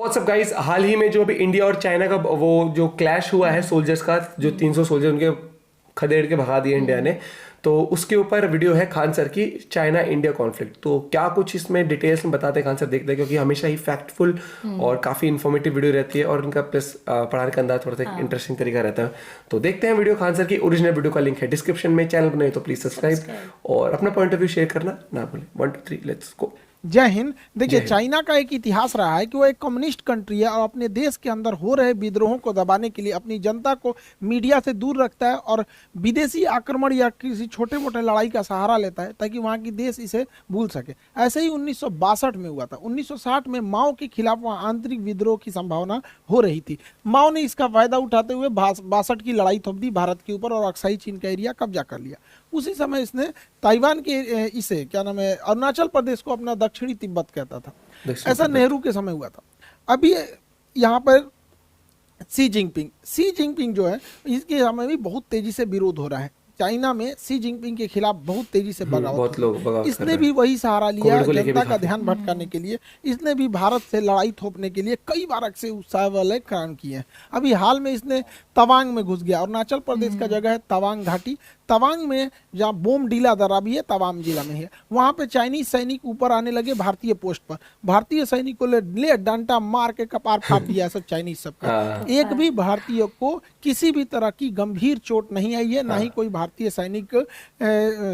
WhatsApp guys, हाल ही में जो अभी इंडिया और चाइना का वो जो क्लैश हुआ है सोल्जर्स का, जो 300 सोल्जर उनके खदेड़ के भगा दिए इंडिया ने, तो उसके ऊपर वीडियो है खान सर की, चाइना इंडिया कॉन्फ्लिक्ट। तो क्या कुछ इसमें डिटेल्स में बताते हैं खान सर, देखते हैं, क्योंकि हमेशा ही फैक्टफुल और काफी इन्फॉर्मेटिव वीडियो रहती है और उनका प्लस पढ़ाने का अंदाज थोड़ा सा इंटरेस्टिंग तरीका रहता है। तो देखते हैं वीडियो खान सर की। ओरिजिनल वीडियो का लिंक है डिस्क्रिप्शन में, चैनल बनाए तो प्लीज सब्सक्राइब और अपना पॉइंट ऑफ व्यू शेयर करना ना भूलें। 1 2 3 लेट्स गो। जय हिंद। देखिए, चाइना का एक इतिहास रहा है कि वो एक कम्युनिस्ट कंट्री है और अपने देश के अंदर हो रहे विद्रोहों को दबाने के लिए अपनी जनता को मीडिया से दूर रखता है और विदेशी आक्रमण या किसी छोटे मोटे लड़ाई का सहारा लेता है ताकि वहाँ की देश इसे भूल सके। ऐसे ही 1962 में हुआ था। 1960 में माओ के खिलाफ वहाँ आंतरिक विद्रोह की संभावना हो रही थी। माओ ने इसका फायदा उठाते हुए 62 की लड़ाई थोप दी भारत के ऊपर और अक्साई चीन का एरिया कब्जा कर लिया। उसी समय इसने ताइवान के इसे क्या नाम है, अरुणाचल प्रदेश को अपना दक्षिणी तिब्बत कहता था। ऐसा नेहरू के समय हुआ था। अभी यहाँ पर सी जिनपिंग जो है, इसके समय भी बहुत तेजी से विरोध हो रहा है। चाइना में सी जिनपिंग के खिलाफ बहुत तेजी से बगावत इसने भी वही सहारा लिया जनता का ध्यान भटकाने के लिए। इसने भी भारत से लड़ाई थोपने के लिए कई बार अक्सर उत्साह वाले काम किए हैं। अभी हाल में इसने तवांग में घुस गया। अरुणाचल प्रदेश का जगह है तवांग घाटी। तवांग में जहाँ बोमडीला दर्रा भी है, तवांग जिला में है, वहां पे चाइनीज सैनिक ऊपर आने लगे भारतीय पोस्ट पर। भारतीय सैनिकों ले डंडा मार के कपार फाड़ दिया सब चाइनीज सबका। एक भी भारतीय को किसी भी तरह की गंभीर चोट नहीं आई है, ना ही कोई भारतीय सैनिक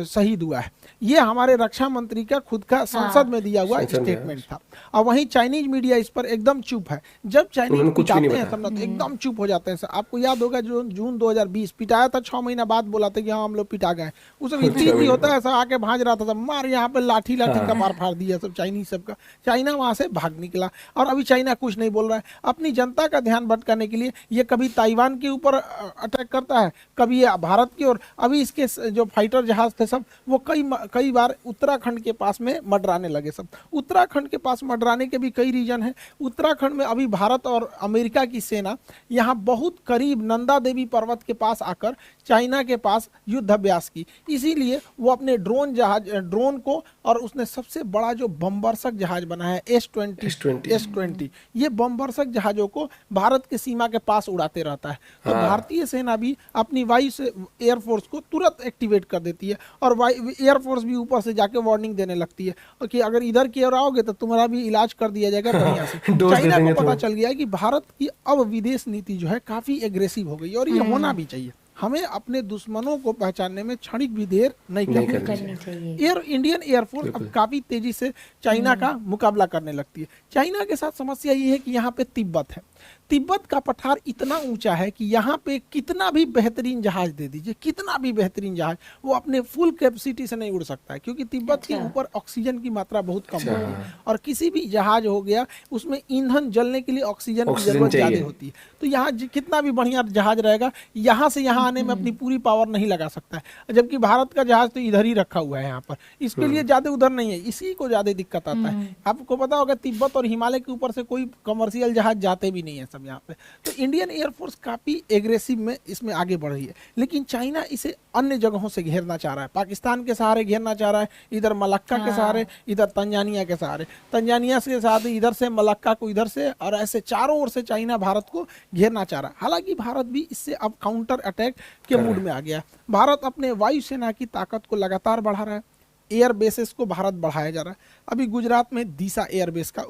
शहीद हुआ है। ये हमारे रक्षा मंत्री का खुद का संसद में दिया हुआ स्टेटमेंट था। और वहीं चाइनीज मीडिया इस पर एकदम चुप है। जब चाइनीज पिटाते हैं सब तो एकदम चुप हो जाते हैं। आपको याद होगा जो जून 2020 पिटाया था, 6 महीना बाद बोला था कि हाँ हम लोग पिटा गए। उसमें इतनी होता है, ऐसा आके भांज रहा था, मार यहाँ पे लाठी का मार फाड़ दिया सब चाइनीज सबका। चाइना वहां से भाग निकला और अभी चाइना कुछ नहीं बोल रहा है। अपनी जनता का ध्यान भटकाने के लिए ये कभी ताइवान के ऊपर अटैक करता है, कभी ये भारत की ओर। अभी इसके जो फाइटर जहाज थे सब वो कई बार उत्तराखंड के पास में मडराने लगे सब। उत्तराखंड के पास मडराने के भी कई रीजन है। उत्तराखंड में अभी भारत और अमेरिका की सेना यहाँ बहुत करीब नंदा देवी पर्वत के पास आकर चाइना के पास युद्ध अभ्यास की। इसीलिए वो अपने ड्रोन को, और उसने सबसे बड़ा जो बमवर्षक जहाज बना है S-20, ये बमवर्षक जहाजों को भारत के सीमा के पास उड़ाते रहता है। तो भारतीय सेना भी अपनी वायु से एयरफोर्स को तुरंत एक्टिवेट कर देती है और एयरफोर्स भी ऊपर से जाके वार्निंग देने लगती है कि अगर इधर की ओर आओगे तो तुम्हारा भी इलाज कर दिया जाएगा बढ़िया से। चाइना को पता चल गया है कि भारत की अब विदेश नीति जो है काफी एग्रेसिव हो गई और ये होना भी चाहिए। हमें अपने दुश्मनों को पहचानने में क्षणिक भी देर नहीं करनी चाहिए। इंडियन एयरफोर्स अब काफी तेजी से चाइना का मुकाबला करने लगती है। चाइना के साथ समस्या ये है कि यहाँ पे तिब्बत है। तिब्बत का पठार इतना ऊंचा है कि यहाँ पे कितना भी बेहतरीन जहाज दे दीजिए, कितना भी बेहतरीन जहाज, वो अपने फुल कैपेसिटी से नहीं उड़ सकता है, क्योंकि तिब्बत के ऊपर ऑक्सीजन की मात्रा बहुत कम होती है और किसी भी जहाज हो गया उसमें ईंधन जलने के लिए ऑक्सीजन की जरूरत ज्यादा होती है। तो यहाँ कितना भी बढ़िया जहाज रहेगा, यहाँ से यहाँ आने में अपनी पूरी पावर नहीं लगा सकता है। जबकि भारत का जहाज तो इधर ही रखा हुआ है यहाँ पर, इसके लिए ज्यादा उधर नहीं है, इसी को ज्यादा दिक्कत आता है। आपको पता होगा तिब्बत और हिमालय के ऊपर से कोई कमर्शियल जहाज जाते भी नहीं है सब यहाँ पे। तो इंडियन एयरफोर्स काफी एग्रेसिव में इसमें आगे बढ़ रही है। लेकिन चाइना इसे अन्य जगहों से घेरना चाह रहा है। पाकिस्तान के सहारे घेरना चाह रहा है, इधर मलक्का के सहारे, इधर तंजानिया के सहारे, तंजानिया के साथ इधर से मलक्का को इधर से, और ऐसे चारों ओर से चाइना भारत को घेरना चाह रहा है। हालांकि भारत भी इससे अब काउंटर अटैक के मूड में आ गया। भारत अपने वायुसेना की ताकत को लगातार बढ़ा रहा है। एयर बेसेस को भारत बढ़ाया जा रहा है। अभी गुजरात में दीसा एयरबेस का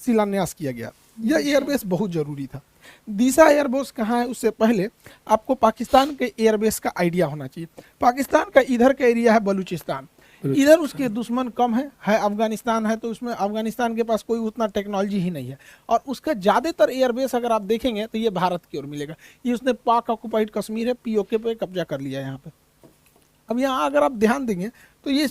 शिलान्यास किया गया। यह एयरबेस बहुत जरूरी था। दीसा एयरबेस कहाँ है, उससे पहले आपको पाकिस्तान के एयरबेस का आइडिया होना चाहिए। पाकिस्तान का इधर का एरिया है बलूचिस्तान, इधर उसके दुश्मन कम है अफगानिस्तान है, तो उसमें अफगानिस्तान के पास कोई उतना टेक्नोलॉजी ही नहीं है। और उसका ज़्यादातर एयरबेस अगर आप देखेंगे तो ये भारत की ओर मिलेगा। ये उसने पाक ऑक्युपाइड कश्मीर है, POK पे कब्जा कर लिया यहाँ पे। अब यहाँ अगर आप ध्यान देंगे तो ये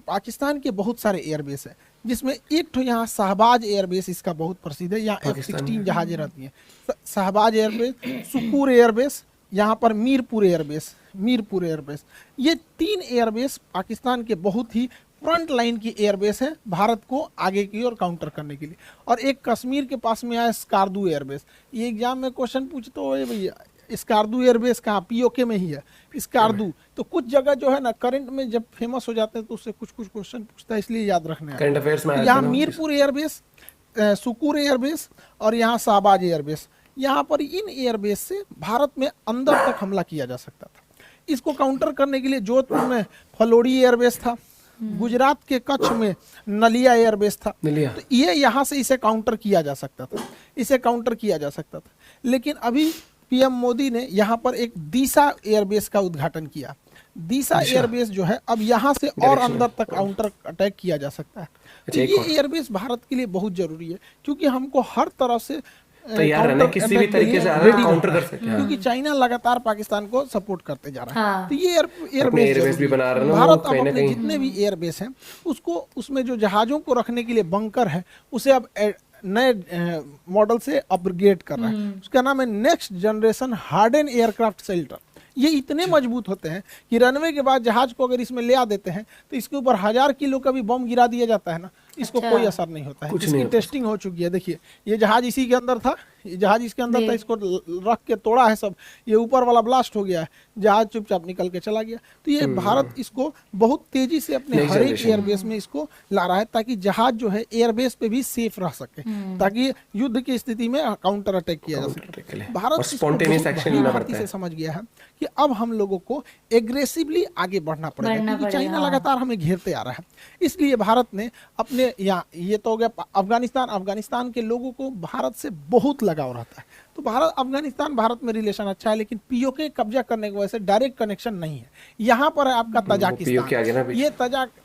पाकिस्तान के बहुत सारे एयरबेस है, जिसमें एक तो यहाँ शहबाज एयरबेस इसका बहुत प्रसिद्ध है। यहाँ F-16 जहाजें रहती हैं। शहबाज एयरबेस, सुकूर एयरबेस, यहाँ पर मीरपुर एयरबेस, ये 3 एयरबेस पाकिस्तान के बहुत ही फ्रंट लाइन की एयरबेस है भारत को आगे की ओर काउंटर करने के लिए। और एक कश्मीर के पास में आया स्कार्दू एयरबेस। ये एग्जाम में क्वेश्चन पूछते हो भैया स्कार्दू एयरबेस कहाँ, POK में ही है स्कार्दू। तो कुछ जगह जो है ना करंट में जब फेमस हो जाते हैं तो उससे कुछ क्वेश्चन पूछता है, इसलिए याद रखना है। यहाँ मीरपुर एयरबेस सुकूर एयरबेस और यहाँ शाहबाज एयरबेस, यहाँ पर इन एयरबेस से भारत में अंदर तक हमला किया जा सकता था। इसको काउंटर करने के लिए जोधपुर में फलोड़ी एयरबेस था, गुजरात के कच्छ में नलिया एयरबेस था, नलिया। तो ये यहाँ से इसे काउंटर किया जा सकता था, इसे काउंटर किया जा सकता था। लेकिन अभी पीएम मोदी ने यहाँ पर एक दीसा एयरबेस का उद्घाटन किया। दीसा एयरबेस जो है अब यहाँ से और अंदर तक काउंटर अटैक किया जा सकता है। तो ये एयरबेस भारत के लिए बहुत जरूरी है, क्योंकि हमको हर तरफ से तैयार रहना, किसी भी तरीके से काउंटर कर सके, क्योंकि चाइना लगातार पाकिस्तान को सपोर्ट करते जा रहा है। तो ये एयरबेस भी बना रहा है भारत अब अपने जितने भी एयरबेस हैं उसको, उसमें जो जहाजों को रखने के लिए बंकर है उसे अब नए मॉडल से अपग्रेड कर रहा है। उसका नाम है next generation harden aircraft shelter. ये इतने मजबूत होते हैं कि रनवे के बाद जहाज को अगर इसमें ले आ देते हैं तो इसके ऊपर 1000 किलो का भी बम गिरा दिया जाता है ना, इसको कोई असर नहीं होता है। इसकी टेस्टिंग हो चुकी है। देखिए ये जहाज इसी के अंदर था, ये जहाज इसके अंदर था, इसको रख के तोड़ा है सब, ये ऊपर वाला ब्लास्ट हो गया है, जहाज चुपचाप निकल के चला गया। तो ये भारत इसको बहुत तेजी से अपने हर एक एयरबेस में इसको ला रहा है, ताकि जहाज जो है एयरबेस पे भी सेफ रह सके, ताकि युद्ध की स्थिति में काउंटर अटैक किया जा सके। भारत स्पॉन्टेनियस एक्शन से समझ गया है कि अब हम लोगों को एग्रेसिवली आगे बढ़ना पड़ेगा, क्योंकि चाइना लगातार हमें घेरते आ रहा है। इसलिए भारत ने अपने यहाँ, ये तो हो गया अफगानिस्तान के लोगों को भारत से बहुत लगाव रहता है, तो अफगानिस्तान भारत में रिलेशन अच्छा है, लेकिन पीओके कब्जा करने की वजह से डायरेक्ट कनेक्शन नहीं है। यहाँ पर है आपका तजाकिस्तान, ये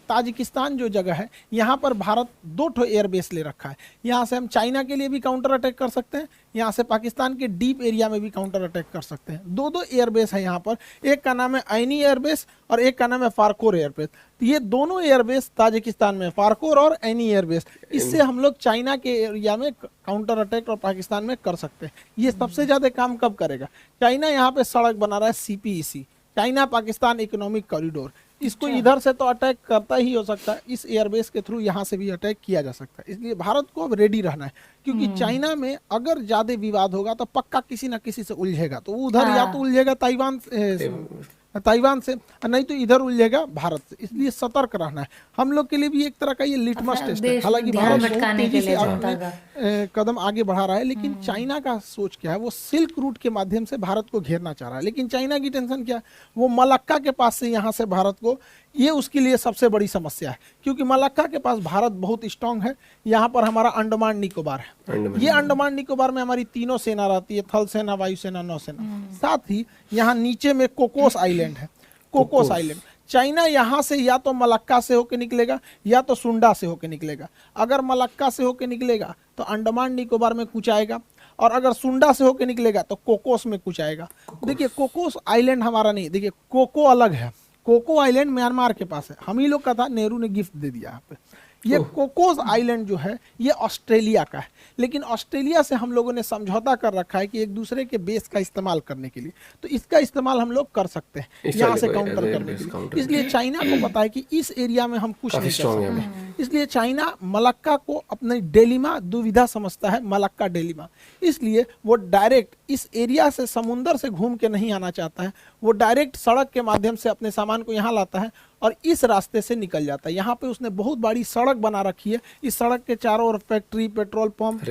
ताजिकिस्तान जो जगह है, यहाँ पर भारत 2 एयरबेस ले रखा है। यहाँ से हम चाइना के लिए भी काउंटर अटैक कर सकते हैं, यहाँ से पाकिस्तान के डीप एरिया में भी काउंटर अटैक कर सकते हैं। 2 एयरबेस है यहाँ पर, एक का नाम है ऐनी एयरबेस और एक का नाम है फारकोर एयरबेस। तो ये दोनों एयरबेस ताजिकिस्तान में, फारकोर और ऐनी एयरबेस, इससे हम लोग चाइना के एरिया में काउंटर अटैक और पाकिस्तान में कर सकते हैं। ये सबसे ज्यादा काम कब करेगा? चाइना यहाँ पे सड़क बना रहा है CPEC, China Pakistan economic corridor, इसको इधर से तो अटैक करता ही हो सकता है, इस एयरबेस के थ्रू यहाँ से भी अटैक किया जा सकता है। इसलिए भारत को अब रेडी रहना है, क्योंकि चाइना में अगर ज्यादा विवाद होगा तो पक्का किसी ना किसी से उलझेगा। तो उधर या तो उलझेगा ताइवान से, नहीं तो इधर उलझेगा भारत से। इसलिए सतर्क रहना है। हम लोग के लिए भी एक तरह का ये लिटमस टेस्ट है। हालांकि भारत बहुत तेजी से अपने कदम आगे बढ़ा रहा है, लेकिन चाइना का सोच क्या है, वो सिल्क रूट के माध्यम से भारत को घेरना चाह रहा है। लेकिन चाइना की टेंशन क्या है, वो मलक्का के पास से यहाँ से भारत को, ये उसके लिए सबसे बड़ी समस्या है, क्योंकि मलक्का के पास भारत बहुत स्ट्रांग है। यहाँ पर हमारा अंडमान निकोबार है, ये अंडमान निकोबार में हमारी 3 सेना रहती है, थल सेना, वायुसेना, नौसेना। साथ ही यहाँ नीचे में कोकोस आइलैंड है, कोकोस आइलैंड। चाइना यहाँ से या तो मलक्का से होकर निकलेगा या तो सुंडा से होकर निकलेगा। अगर मलक्का से होकर निकलेगा तो अंडमान निकोबार में कुछ आएगा, और अगर सुंडा से होकर निकलेगा तो कोकोस में कुछ आएगा। देखिए कोकोस आइलैंड हमारा नहीं, देखिए कोको अलग है, कोको आइलैंड म्यांमार के पास है, हम ही लोग का था, नेहरू ने गिफ्ट दे दिया यहाँ पे। ये कोकोस आइलैंड जो है ये ऑस्ट्रेलिया का है, लेकिन ऑस्ट्रेलिया से हम लोगों ने समझौता कर रखा है कि एक दूसरे के बेस का इस्तेमाल करने के लिए, तो इसका इस्तेमाल हम लोग कर सकते हैं यहाँ से काउंटर करने के लिए। इसलिए चाइना को पता है कि इस एरिया में हम कुछ नहीं कर सकते, इसलिए चाइना मलक्का को अपनी डेलिमा दुविधा समझता है, मलक्का डेलिमा। इसलिए वो डायरेक्ट इस एरिया से समुंदर से घूम के नहीं आना चाहता है, वो डायरेक्ट सड़क के माध्यम से अपने सामान को यहाँ लाता है और इस रास्ते से निकल जाता है। यहाँ पे उसने बहुत बड़ी सड़क बना रखी है, इस सड़क के चारों ओर फैक्ट्री, पेट्रोल पंप,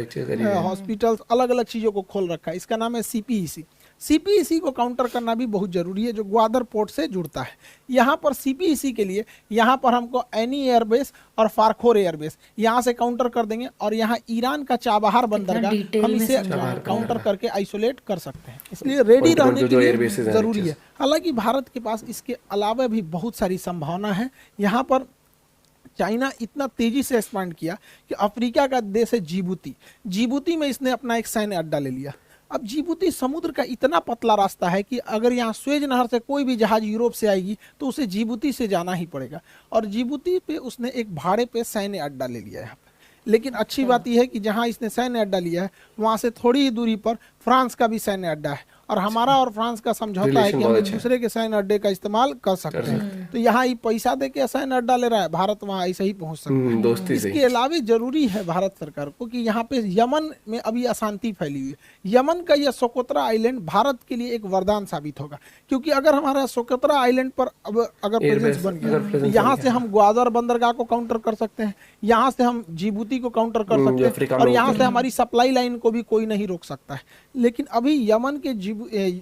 हॉस्पिटल्स, अलग अलग चीजों को खोल रखा है। इसका नाम है CPEC। CPEC को काउंटर करना भी बहुत जरूरी है, जो ग्वादर पोर्ट से जुड़ता है। यहाँ पर CPEC के लिए यहाँ पर हमको ऐनी एयरबेस और फारखोर एयरबेस यहाँ से काउंटर कर देंगे, और यहाँ ईरान का चाबहार बंदरगाह हम इसे काउंटर करके आइसोलेट कर सकते हैं। इसलिए रेडी रहने के लिए जरूरी है। हालांकि भारत के पास इसके अलावा भी बहुत सारी संभावना है। यहाँ पर चाइना इतना तेजी से एक्सपांड किया कि अफ्रीका का देश है जिबूती में इसने अपना एक सैन्य अड्डा ले लिया। अब जिबूती समुद्र का इतना पतला रास्ता है कि अगर यहाँ स्वेज नहर से कोई भी जहाज यूरोप से आएगी तो उसे जिबूती से जाना ही पड़ेगा, और जिबूती पे उसने एक भाड़े पे सैन्य अड्डा ले लिया है यहाँ पे। लेकिन अच्छी बात यह है कि जहाँ इसने सैन्य अड्डा लिया है वहाँ से थोड़ी ही दूरी पर फ्रांस का भी सैन्य अड्डा है, और हमारा और फ्रांस का समझौता है Relation कि हम बहुत एक अच्छा है। दूसरे के सैन्य अड्डे का इस्तेमाल कर सकते हैं। तो यहाँ ये पैसा दे के सैन्य अड्डा ले रहा है, भारत वहाँ ऐसे ही पहुंच सकता है। दोस्ती से इसके अलावा जरूरी है भारत सरकार को कि यहाँ पे यमन में अभी अशांति फैली हुई है, यमन का यह सोकोत्रा आइलैंड भारत के लिए एक वरदान साबित होगा, क्योंकि अगर हमारा सोकोत्रा आइलैंड पर अब अगर प्रेजेंस बन गया तो यहाँ से हम ग्वादर बंदरगाह को काउंटर कर सकते हैं, यहाँ से हम जिबूती को काउंटर कर सकते अफ्रीका हैं, में और यहाँ होते से हमारी सप्लाई लाइन को भी कोई नहीं रोक सकता है। लेकिन अभी यमन के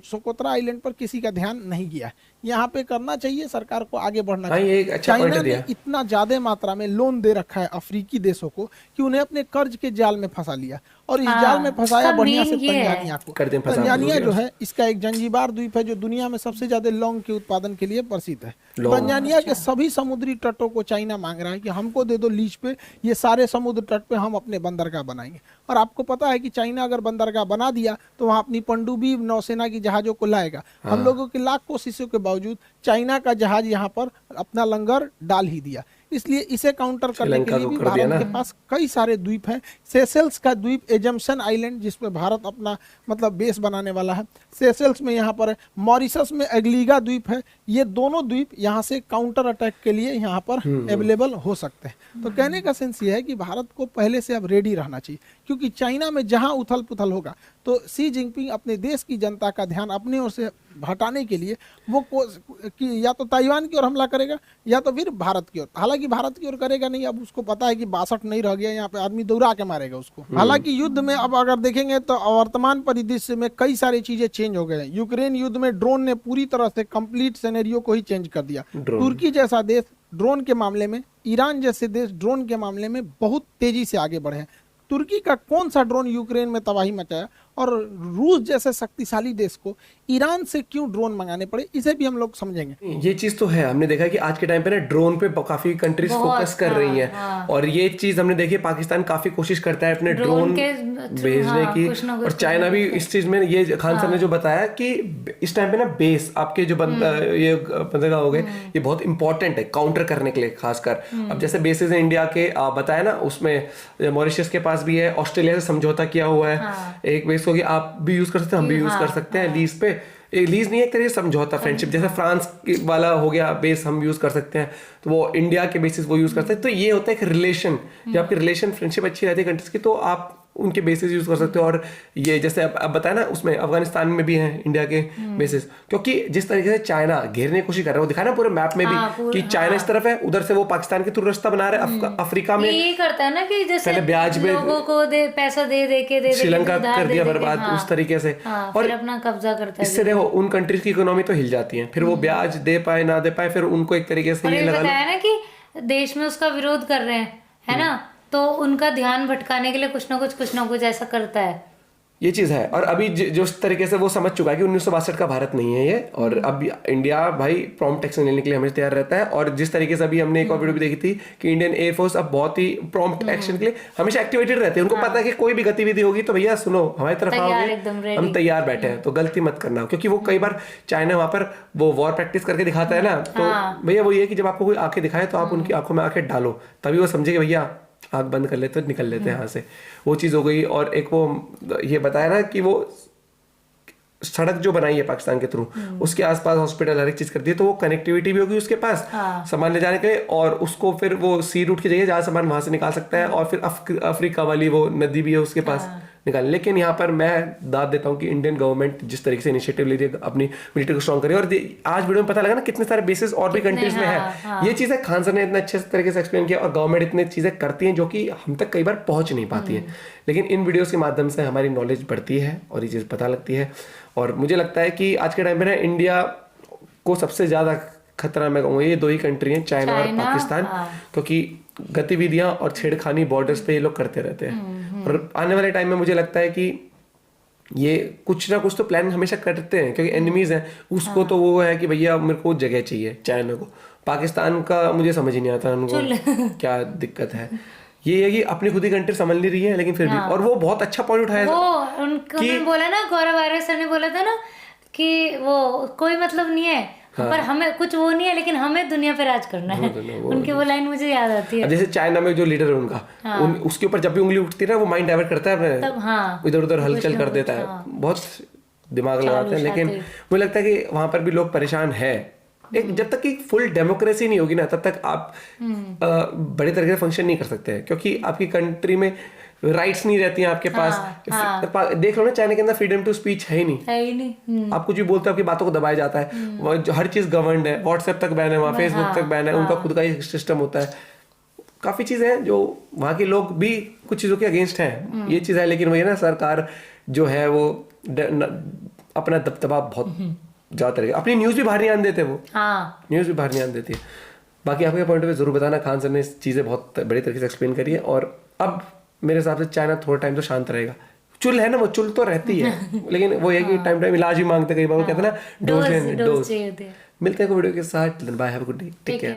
सोकोत्रा आइलैंड पर किसी का ध्यान नहीं गया है। यहाँ पे करना चाहिए, सरकार को आगे बढ़ना हाँ, ये चाहिए। एक अच्छा चाइना point ने दिया। इतना ज्यादा मात्रा में लोन दे रखा है अफ्रीकी देशों को कि उन्हें अपने कर्ज के जाल में फंसा लिया, और इस जाल में फंसाया इसका बढ़िया से main ये है। तंजानिया को। कर दें फंसा तंजानिया दिया। जो है इसका एक जंजीबार द्वीप है जो दुनिया में सबसे ज्यादा लौंग के उत्पादन के लिए प्रसिद्ध है। लौंग। तंजानिया के सभी समुद्री तटों को चाइना मांग रहा है कि हमको दे दो लीज पे, ये सारे समुद्र तट पे हम अपने बंदरगाह बनाएंगे। और आपको पता है कि चाइना अगर बंदरगाह बना दिया तो वहाँ अपनी पनडुब्बी नौसेना की जहाजों को लाएगा। हम लोगों की लाख कोशिशों के बावजूद चाइना का जहाज यहाँ पर अपना लंगर डाल ही दिया। इसलिए इसे काउंटर करने के श्रीलंका लिए को भी कर दिया भारत ना। के पास कई सारे द्वीप हैं। सेशेल्स का द्वीप एजम्पशन आइलैंड जिसपे भारत अपना मतलब बेस बनाने वाला है, सेशेल्स में यहाँ पर है। मॉरिशस में एग्लीगा द्वीप है। ये दोनों द्वीप यहाँ से काउंटर अटैक के लिए यहाँ पर अवेलेबल हो सकते हैं। तो कहने का सेंस ये है कि भारत को पहले से अब रेडी रहना चाहिए, क्योंकि चाइना में जहाँ उथल पुथल होगा तो शी जिनपिंग अपने देश की जनता का ध्यान अपने ओर से हटाने के लिए वो कि या तो ताइवान की ओर हमला करेगा या तो फिर भारत की ओर। हालांकि भारत की ओर करेगा नहीं, अब उसको पता है कि 62 नहीं रह गया, यहाँ पे आदमी दौड़ा के मारेगा उसको। हालांकि युद्ध में अब अगर देखेंगे तो वर्तमान परिदृश्य में कई सारी चीजें चेंज हो गए हैं। यूक्रेन युद्ध में ड्रोन ने पूरी तरह से कंप्लीट सिनेरियो को ही चेंज कर दिया। तुर्की जैसा देश ड्रोन के मामले में, ईरान जैसे देश ड्रोन के मामले में बहुत तेजी से आगे बढ़े हैं। तुर्की का कौन सा ड्रोन यूक्रेन में तबाही मचाया, और रूस जैसे शक्तिशाली देश को ईरान से क्यों ड्रोन मंगाने पड़े, इसे भी हम लोग समझेंगे। ये चीज तो है, हमने देखा कि आज के टाइम पे ना ड्रोन पे काफी कंट्रीज फोकस कर रही हैं। और ये चीज हमने देखी, पाकिस्तान काफी कोशिश करता है अपने ड्रोन भेजने की, और चाइना भी इस चीज में, ये खान सर ने जो बताया कि इस टाइम पे ना बेस आपके जो ये बंदरगाह हो गए, ये बहुत इंपॉर्टेंट है काउंटर करने के लिए खासकर। अब जैसे बेसिस इंडिया के बताया ना, उसमें मॉरिशस के पास भी है, ऑस्ट्रेलिया से समझौता किया हुआ है। एक बेस होगी, आप भी यूज कर सकते हैं, हम भी यूज कर सकते हैं लीज पे। लीज नहीं है, एक तरीके से समझौता, फ्रेंडशिप। जैसे फ्रांस वाला हो गया बेस, हम यूज कर सकते हैं, तो वो इंडिया के बेसिस वो यूज करते हैं। तो ये होता है एक रिलेशन, जब आपकी रिलेशन फ्रेंडशिप अच्छी रहती है कंट्रीज की, तो आप उनके बेसिस यूज कर सकते हो। और ये जैसे अब बताया ना, उसमें अफगानिस्तान में भी है इंडिया के बेसिस, क्योंकि जिस तरीके से चाइना घेरने की कोशिश कर रहा है, वो दिखा ना पूरे मैप में भी कि चाइना इस तरफ है, उधर से वो पाकिस्तान के थ्रू रास्ता बना रहा है। अफ्रीका में ये करता है ना कि जैसे पहले ब्याज में लोगों को पैसा दे के श्रीलंका उधार कर दिया दे के, बर्बाद उस तरीके से। और फिर अपना कब्जा करता है। इससे देखो उन कंट्रीज की इकोनॉमी तो हिल जाती है, फिर वो ब्याज दे पाए ना दे पाए, फिर उनको एक तरीके से और ये ये लगा लो। बताया ना कि देश में उसका विरोध कर रहे हैं, है ना, तो उनका ध्यान भटकाने के लिए कुछ ना कुछ ऐसा करता है। ये चीज है। और अभी जो तरीके से वो समझ चुका है कि 1962 का भारत नहीं है ये, और अब इंडिया भाई प्रॉम्प्ट एक्शन लेने के लिए हमेशा तैयार रहता है। और जिस तरीके से अभी हमने एक और वीडियो भी देखी थी कि इंडियन एयरफोर्स अब बहुत ही प्रॉम्प्ट एक्शन के लिए हमेशा एक्टिवेटेड रहते हैं। उनको पता है कि कोई भी गतिविधि होगी तो भैया सुनो, हमारी तरफ आओगे, हम तैयार बैठे हैं, तो गलती मत करना। क्योंकि वो कई बार चाइना वहां पर वो वॉर प्रैक्टिस करके दिखाता है ना, तो भैया वो ये कि जब आपको कोई आंखें दिखाए तो आप उनकी आंखों में आंखें डालो, तभी वो समझे कि भैया आंख बंद कर लेते, निकल लेते हैं यहाँ से। वो चीज़ हो गई। और एक वो ये बताया ना कि वो सड़क जो बनाई है पाकिस्तान के थ्रू, उसके आसपास हॉस्पिटल हर एक चीज कर दी है, तो वो कनेक्टिविटी भी होगी उसके पास सामान ले जाने के लिए, और उसको फिर वो सी रूट की जगह जहाँ सामान वहां से निकाल सकता है। और फिर अफ्रीका वाली वो नदी भी है उसके पास निकाल। लेकिन यहाँ पर मैं दाद देता हूँ कि इंडियन गवर्नमेंट जिस तरीके से इनिशिएटिव ले रही है अपनी मिलिट्री को स्ट्रॉन्ग करे, और आज वीडियो में पता लगा ना कितने सारे बेसिस और भी कंट्रीज में है। ये चीजें खान सर ने इतने अच्छे तरीके से एक्सप्लेन किया, और गवर्नमेंट इतनी चीजें करती है जो कि हम तक कई बार पहुंच नहीं पाती है। लेकिन इन वीडियोस के माध्यम से हमारी नॉलेज बढ़ती है और ये चीज पता लगती है। और मुझे लगता है कि आज के टाइम में ना इंडिया को सबसे ज्यादा खतरा मैं कहूँगा ये दो ही कंट्री हैं, चाइना और पाकिस्तान, क्योंकि गतिविधियां और छेड़खानी बॉर्डर्स पे ये लोग करते रहते हैं। और आने वाले टाइम में मुझे लगता है कि ये कुछ ना कुछ तो प्लान हमेशा करते हैं, क्योंकि एनिमीज हैं उसको। तो वो है कि भैया मेरे को जगह चाहिए, चाइना को। पाकिस्तान का मुझे समझ ही नहीं आता उनको क्या दिक्कत है। ये है कि अपनी खुद ही कंट्री संभल नहीं रही है, लेकिन फिर भी। और वो बहुत अच्छा पॉइंट उठाया वो उनको मैं बोला ना, गौरव आर्य सर ने बोला था ना कि वो कोई मतलब नहीं है, पर हमें कुछ वो नहीं है, लेकिन हमें दुनिया पे राज करना है। उनकी वो लाइन मुझे याद आती है। जैसे चाइना में जो लीडर है उनका, उसके ऊपर जब भी उंगली उठती है ना, वो माइंड डाइवर्ट करता है अपने, इधर उधर हलचल कर देता है। बहुत दिमाग लगाते हैं, लेकिन मुझे लगता है कि वहां पर भी लोग परेशान है। एक जब तक कि फुल डेमोक्रेसी नहीं होगी ना, तब तक आप बड़े तरीके से फंक्शन नहीं कर सकते हैं, क्योंकि आपकी कंट्री में राइट्स नहीं रहती हैं आपके पास। देख लो ना, चाइना के अंदर फ्रीडम टू स्पीच है ही नहीं। आप कुछ भी बोलते हो, आपकी बातों को दबाया जाता है। हर चीज गवर्नड है, व्हाट्सएप तक बैन है वहाँ, फेसबुक तक बैन है, उनका खुद का ही सिस्टम होता है। काफी चीजें हैं जो वहाँ के लोग भी कुछ चीजों के अगेंस्ट हैं, ये चीज है। लेकिन वही ना, सरकार जो है वो अपना दबदबा बहुत ज्यादा तरीके, अपनी न्यूज भी बाहर नहीं आने देते, वो न्यूज भी बाहर नहीं आने देती है। बाकी आपके पॉइंट ऑफ व्यू जरूर बताना। खान सर ने चीजें बहुत बड़ी तरीके से एक्सप्लेन करी है, और अब मेरे हिसाब से चाइना थोड़ा टाइम तो शांत रहेगा। चुल है ना, वो चुल तो रहती है, लेकिन वो है कि टाइम इलाज भी मांगते, कई बार वो कहते हैं ना डोज। मिलते हैं वीडियो के साथ। Bye, have a good day, take care.